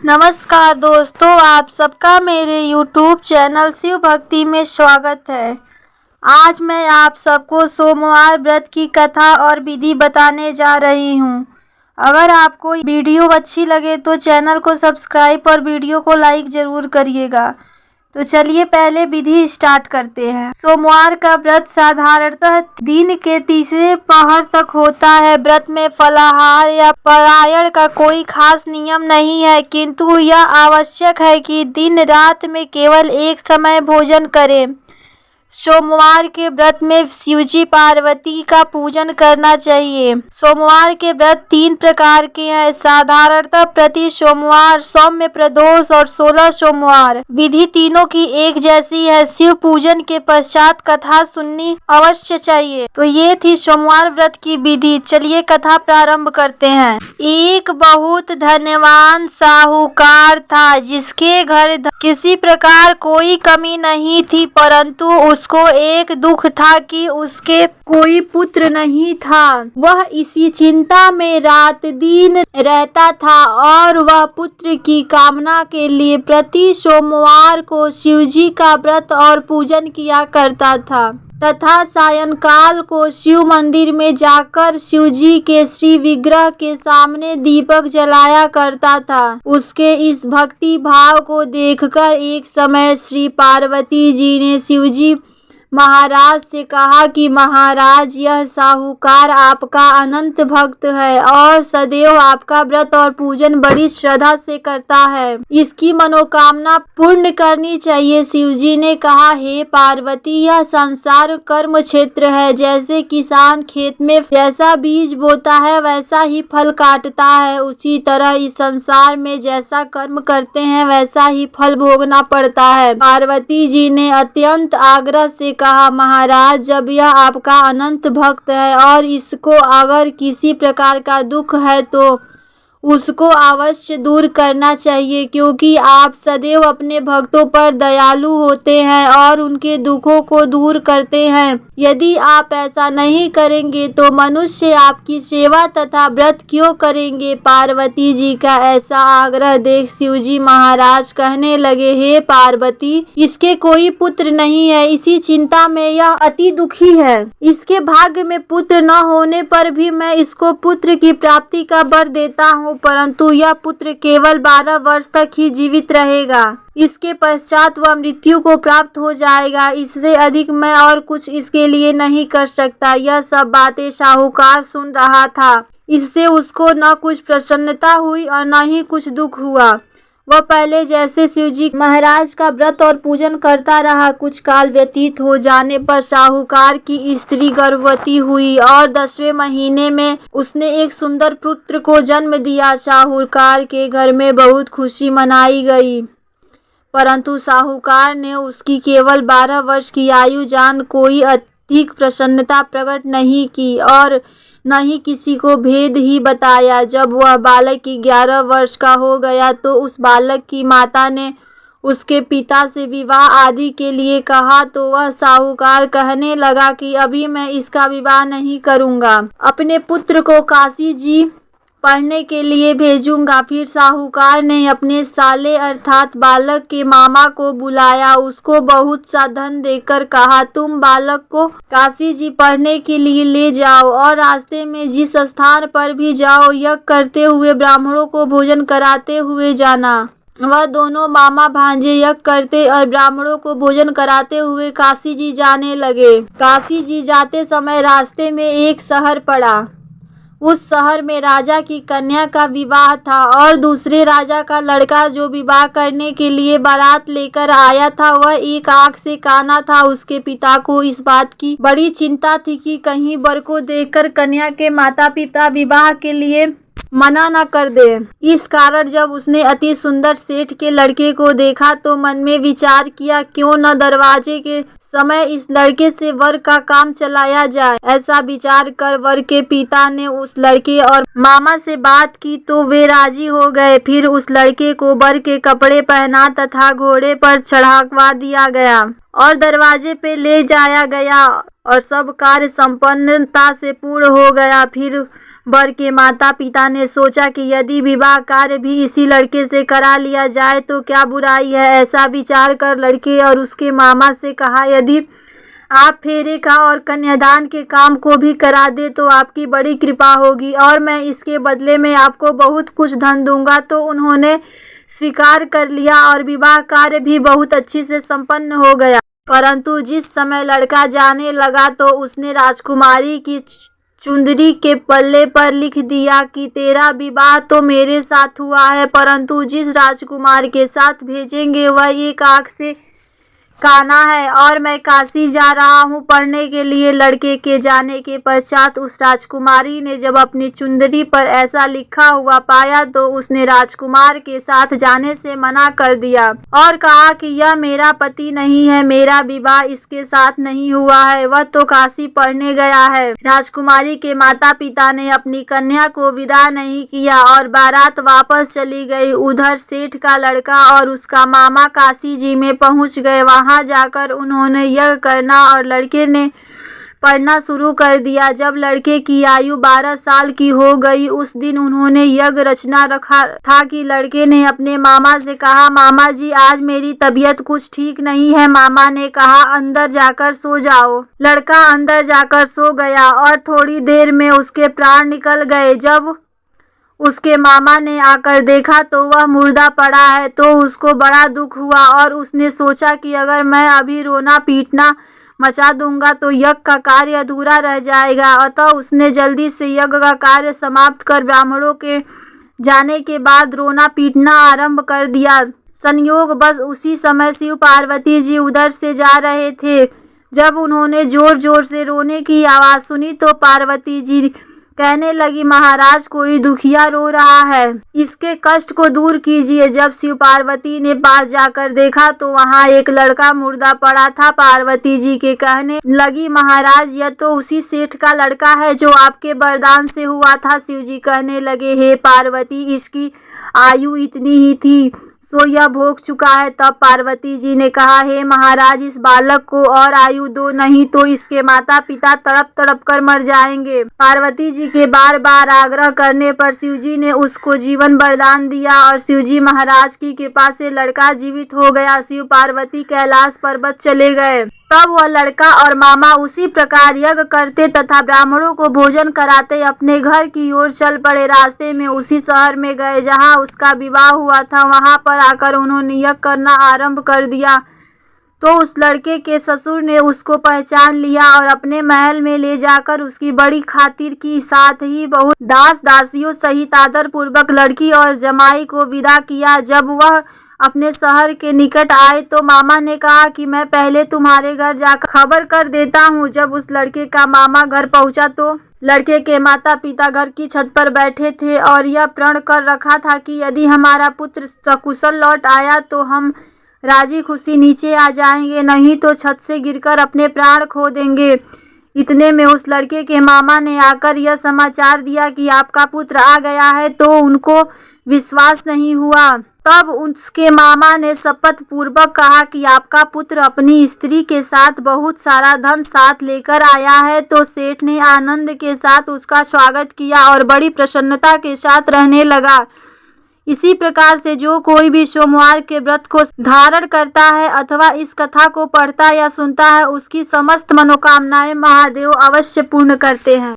नमस्कार दोस्तों, आप सबका मेरे YouTube चैनल शिव भक्ति में स्वागत है। आज मैं आप सबको सोमवार व्रत की कथा और विधि बताने जा रही हूँ। अगर आपको वीडियो अच्छी लगे तो चैनल को सब्सक्राइब और वीडियो को लाइक ज़रूर करिएगा। तो चलिए पहले विधि स्टार्ट करते हैं। सोमवार का व्रत साधारणतः दिन के तीसरे पहर तक होता है। व्रत में फलाहार या पारायण का कोई खास नियम नहीं है, किंतु यह आवश्यक है कि दिन रात में केवल एक समय भोजन करें। सोमवार के व्रत में शिवजी पार्वती का पूजन करना चाहिए। सोमवार के व्रत 3 प्रकार के हैं, साधारणतः प्रति सोमवार, सौम्य प्रदोष और 16 सोमवार। विधि तीनों की एक जैसी है। शिव पूजन के पश्चात कथा सुननी अवश्य चाहिए। तो ये थी सोमवार व्रत की विधि। चलिए कथा प्रारंभ करते हैं। एक बहुत धनवान साहूकार था, जिसके घर किसी प्रकार कोई कमी नहीं थी, परंतु उसको एक दुख था कि उसके कोई पुत्र नहीं था। वह इसी चिंता में रात दिन रहता था और वह पुत्र की कामना के लिए प्रति सोमवार को शिवजी का व्रत और पूजन किया करता था तथा सायंकाल को शिव मंदिर में जाकर शिवजी के श्री विग्रह के सामने दीपक जलाया करता था। उसके इस भक्ति भाव को देखकर एक समय श्री पार्वती जी ने शिवजी महाराज से कहा कि महाराज, यह साहूकार आपका अनंत भक्त है और सदैव आपका व्रत और पूजन बड़ी श्रद्धा से करता है। इसकी मनोकामना पूर्ण करनी चाहिए। शिवजी ने कहा, हे पार्वती, यह संसार कर्म क्षेत्र है। जैसे किसान खेत में जैसा बीज बोता है वैसा ही फल काटता है, उसी तरह इस संसार में जैसा कर्म करते हैं वैसा ही फल भोगना पड़ता है। पार्वती जी ने अत्यंत आग्रह से कहा, महाराज, जब यह आपका अनंत भक्त है और इसको अगर किसी प्रकार का दुख है तो उसको अवश्य दूर करना चाहिए, क्योंकि आप सदैव अपने भक्तों पर दयालु होते हैं और उनके दुखों को दूर करते हैं। यदि आप ऐसा नहीं करेंगे तो मनुष्य आपकी सेवा तथा व्रत क्यों करेंगे। पार्वती जी का ऐसा आग्रह देख शिवजी महाराज कहने लगे, हे पार्वती, इसके कोई पुत्र नहीं है, इसी चिंता में यह अति दुखी है। इसके भाग्य में पुत्र न होने पर भी मैं इसको पुत्र की प्राप्ति का वर देता हूँ, परंतु यह पुत्र केवल 12 वर्ष तक ही जीवित रहेगा। इसके पश्चात वह मृत्यु को प्राप्त हो जाएगा। इससे अधिक मैं और कुछ इसके लिए नहीं कर सकता। यह सब बातें साहूकार सुन रहा था। इससे उसको न कुछ प्रसन्नता हुई और न ही कुछ दुख हुआ। वह पहले जैसे शिवजी महाराज का व्रत और पूजन करता रहा। कुछ काल व्यतीत हो जाने पर साहूकार की स्त्री गर्भवती हुई और 10वें महीने में उसने एक सुंदर पुत्र को जन्म दिया। साहूकार के घर में बहुत खुशी मनाई गई, परंतु साहूकार ने उसकी केवल 12 वर्ष की आयु जान कोई अधिक प्रसन्नता प्रकट नहीं की और न ही किसी को भेद ही बताया। जब वह बालक 11 वर्ष का हो गया तो उस बालक की माता ने उसके पिता से विवाह आदि के लिए कहा, तो वह साहूकार कहने लगा कि अभी मैं इसका विवाह नहीं करूँगा, अपने पुत्र को काशी जी पढ़ने के लिए भेजूंगा। फिर साहूकार ने अपने साले अर्थात बालक के मामा को बुलाया, उसको बहुत सा धन देकर कहा, तुम बालक को काशी जी पढ़ने के लिए ले जाओ और रास्ते में जिस स्थान पर भी जाओ यज्ञ करते हुए ब्राह्मणों को भोजन कराते हुए जाना। वह दोनों मामा भांजे यज्ञ करते और ब्राह्मणों को भोजन कराते हुए काशी जी जाने लगे। काशी जी जाते समय रास्ते में एक शहर पड़ा। उस शहर में राजा की कन्या का विवाह था और दूसरे राजा का लड़का जो विवाह करने के लिए बारात लेकर आया था वह एक आंख से काना था। उसके पिता को इस बात की बड़ी चिंता थी कि कहीं वर को देखकर कन्या के माता पिता विवाह के लिए मना न कर दे। इस कारण जब उसने अति सुंदर सेठ के लड़के को देखा तो मन में विचार किया, क्यों न दरवाजे के समय इस लड़के से वर का काम चलाया जाए। ऐसा विचार कर वर के पिता ने उस लड़के और मामा से बात की तो वे राजी हो गए। फिर उस लड़के को वर के कपड़े पहना तथा घोड़े पर चढ़ावा दिया गया और दरवाजे पे ले जाया गया और सब कार्य संपन्नता से पूर्ण हो गया। फिर वर के माता पिता ने सोचा कि यदि विवाह कार्य भी इसी लड़के से करा लिया जाए तो क्या बुराई है। ऐसा विचार कर लड़के और उसके मामा से कहा, यदि आप फेरे का और कन्यादान के काम को भी करा दे तो आपकी बड़ी कृपा होगी और मैं इसके बदले में आपको बहुत कुछ धन दूंगा। तो उन्होंने स्वीकार कर लिया और विवाह कार्य भी बहुत अच्छी से संपन्न हो गया। परंतु जिस समय लड़का जाने लगा तो उसने राजकुमारी की चुंदरी के पल्ले पर लिख दिया कि तेरा विवाह तो मेरे साथ हुआ है, परंतु जिस राजकुमार के साथ भेजेंगे वह एक आंख से काना है और मैं काशी जा रहा हूँ पढ़ने के लिए। लड़के के जाने के पश्चात उस राजकुमारी ने जब अपनी चुंदरी पर ऐसा लिखा हुआ पाया तो उसने राजकुमार के साथ जाने से मना कर दिया और कहा कि यह मेरा पति नहीं है, मेरा विवाह इसके साथ नहीं हुआ है, वह तो काशी पढ़ने गया है। राजकुमारी के माता पिता ने अपनी कन्या को विदा नहीं किया और बारात वापस चली गई। उधर सेठ का लड़का और उसका मामा काशी जी में पहुंच गए। वहां जाकर उन्होंने यज्ञ करना और लड़के ने पढ़ना शुरू कर दिया। जब लड़के की आयु 12 साल की हो गई उस दिन उन्होंने यज्ञ रचना रखा था कि लड़के ने अपने मामा से कहा, मामा जी आज मेरी तबीयत कुछ ठीक नहीं है। मामा ने कहा, अंदर जाकर सो जाओ। लड़का अंदर जाकर सो गया और थोड़ी देर में उसके प्राण निकल गए। जब उसके मामा ने आकर देखा तो वह मुर्दा पड़ा है तो उसको बड़ा दुख हुआ और उसने सोचा कि अगर मैं अभी रोना पीटना मचा दूंगा तो यज्ञ का कार्य अधूरा रह जाएगा। अतः उसने जल्दी से यज्ञ का कार्य समाप्त कर ब्राह्मणों के जाने के बाद रोना पीटना आरंभ कर दिया। संयोग बस उसी समय शिव पार्वती जी उधर से जा रहे थे। जब उन्होंने जोर जोर से रोने की आवाज़ सुनी तो पार्वती जी कहने लगी, महाराज कोई दुखिया रो रहा है, इसके कष्ट को दूर कीजिए। जब शिव पार्वती ने पास जाकर देखा तो वहां एक लड़का मुर्दा पड़ा था। पार्वती जी के कहने लगी, महाराज यह तो उसी सेठ का लड़का है जो आपके वरदान से हुआ था। शिव जी कहने लगे, हे पार्वती इसकी आयु इतनी ही थी सो यह भोग चुका है। तब पार्वती जी ने कहा, हे महाराज इस बालक को और आयु दो, नहीं तो इसके माता पिता तड़प तड़प कर मर जाएंगे। पार्वती जी के बार बार आग्रह करने पर शिवजी ने उसको जीवन वरदान दिया और शिवजी महाराज की कृपा से लड़का जीवित हो गया। शिव पार्वती कैलाश पर्वत चले गए। तब वह लड़का और मामा उसी प्रकार यज्ञ करते तथा ब्राह्मणों को भोजन कराते अपने घर की ओर चल पड़े। रास्ते में उसी शहर में गए जहां उसका विवाह हुआ था। वहां पर आकर उन्होंने यज्ञ करना आरंभ कर दिया तो उस लड़के के ससुर ने उसको पहचान लिया और अपने महल में ले जाकर उसकी बड़ी खातिर की। साथ ही बहुत दास दासियों सहित आदर पूर्वक लड़की और जमाई को विदा किया। जब वह अपने शहर के निकट आए तो मामा ने कहा कि मैं पहले तुम्हारे घर जाकर खबर कर देता हूँ। जब उस लड़के का मामा घर पहुँचा तो लड़के के माता पिता घर की छत पर बैठे थे और यह प्रण कर रखा था कि यदि हमारा पुत्र सकुशल लौट आया तो हम राजी खुशी नीचे आ जाएंगे, नहीं तो छत से गिरकर अपने प्राण खो देंगे। इतने में उस लड़के के मामा ने आकर यह समाचार दिया कि आपका पुत्र आ गया है तो उनको विश्वास नहीं हुआ। तब उसके मामा ने शपथ पूर्वक कहा कि आपका पुत्र अपनी स्त्री के साथ बहुत सारा धन साथ लेकर आया है। तो सेठ ने आनंद के साथ उसका स्वागत किया और बड़ी प्रसन्नता के साथ रहने लगा। इसी प्रकार से जो कोई भी सोमवार के व्रत को धारण करता है अथवा इस कथा को पढ़ता या सुनता है उसकी समस्त मनोकामनाएं महादेव अवश्य पूर्ण करते हैं।